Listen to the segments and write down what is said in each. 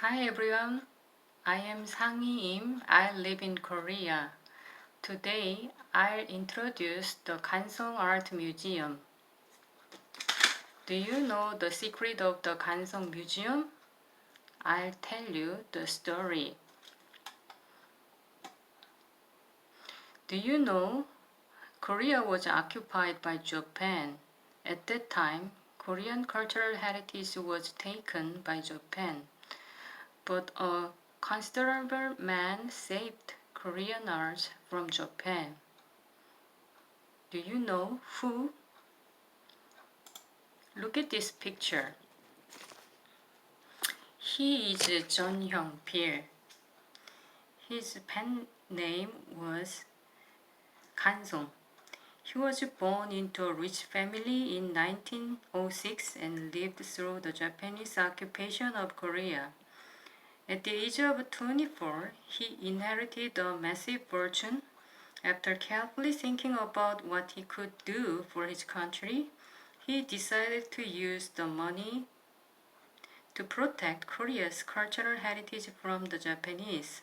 Hi everyone, I am Sang-hee Im. I live in Korea. Today, I'll introduce the Kansong Art Museum. Do you know the secret of the Kansong Museum? I'll tell you the story. Do you know Korea was occupied by Japan? At that time, Korean cultural heritage was taken by Japan. But a considerable man saved Korean art from Japan. Do you know who? Look at this picture. He is Jeon Hyung-pil. His pen name was Kansong. He was born into a rich family in 1906 and lived through the Japanese occupation of Korea. At the age of 24, he inherited a massive fortune. After carefully thinking about what he could do for his country, he decided to use the money to protect Korea's cultural heritage from the Japanese.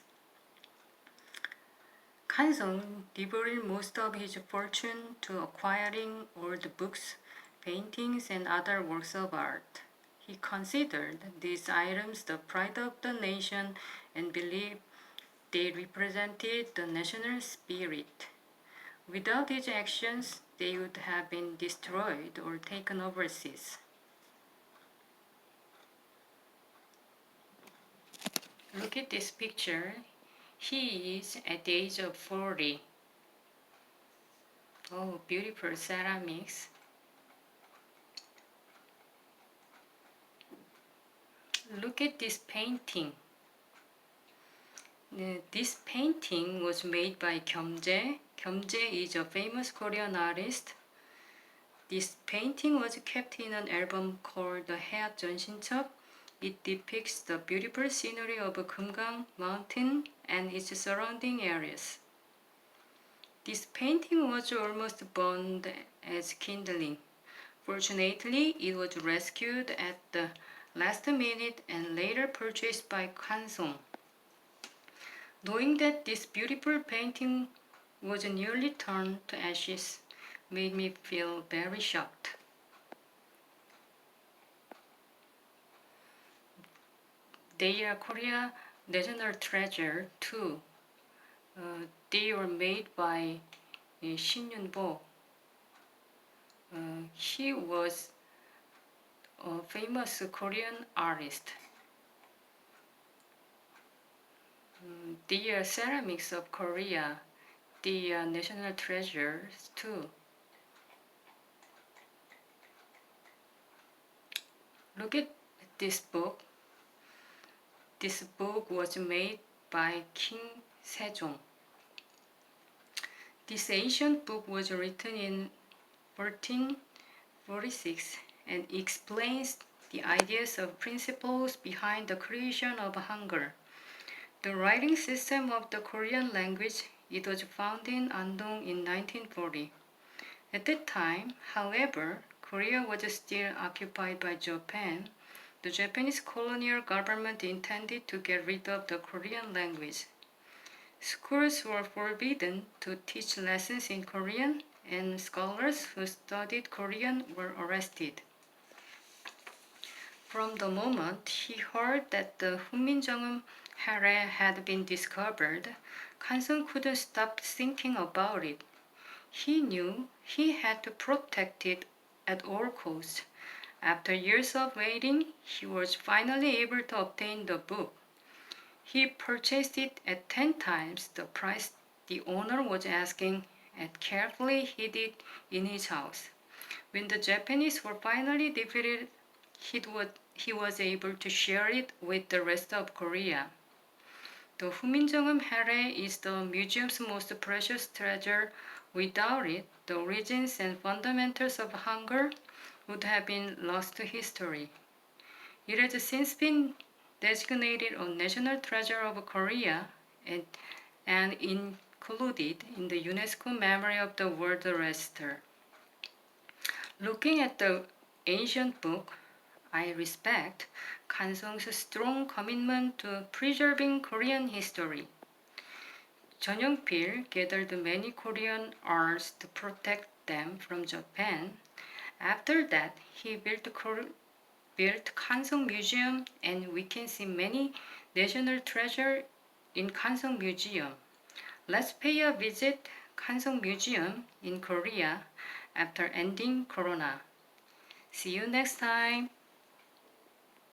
Kansong devoted most of his fortune to acquiring old books, paintings, and other works of art. He considered these items the pride of the nation and believed they represented the national spirit. Without his actions, they would have been destroyed or taken overseas. Look at this picture. He is at the age of 40. Oh, beautiful ceramics. Look at this painting. This painting was made by Kyomjae. Kyomjae is a famous Korean artist. This painting was kept in an album called The Haeat Jeonsincheop. It depicts the beautiful scenery of Kumgang Mountain and its surrounding areas. This painting was almost burned as kindling. Fortunately, it was rescued at the last minute and later purchased by Kansong. Knowing that this beautiful painting was nearly turned to ashes made me feel very shocked. They are Korea national treasure too. They were made by Shin Yun-bo. He was a famous Korean artist. They are ceramics of Korea. They are national treasures too. Look at this book. This book was made by King Sejong. This ancient book was written in 1446 and explains the ideas of principles behind the creation of Hangul. The writing system of the Korean language, it was founded in Andong in 1940. At that time, however, Korea was still occupied by Japan. The Japanese colonial government intended to get rid of the Korean language. Schools were forbidden to teach lessons in Korean, and scholars who studied Korean were arrested. From the moment he heard that the 훈민정음 hare had been discovered, Kansong couldn't stop thinking about it. He knew he had to protect it at all costs. After years of waiting, he was finally able to obtain the book. He purchased it at 10 times the price the owner was asking and carefully hid it in his house. When the Japanese were finally defeated, he was able to share it with the rest of Korea. The 훈민정음 hare is the museum's most precious treasure. Without it, the origins and fundamentals of Hangul would have been lost to history. It has since been designated a national treasure of Korea and included in the UNESCO Memory of the World Register. Looking at the ancient book, I respect Kansong's strong commitment to preserving Korean history. 전용필 gathered many Korean arts to protect them from Japan. After that, he built Kansong Museum, and we can see many national treasures in Kansong Museum. Let's pay a visit Kansong Museum in Korea after ending Corona. See you next time.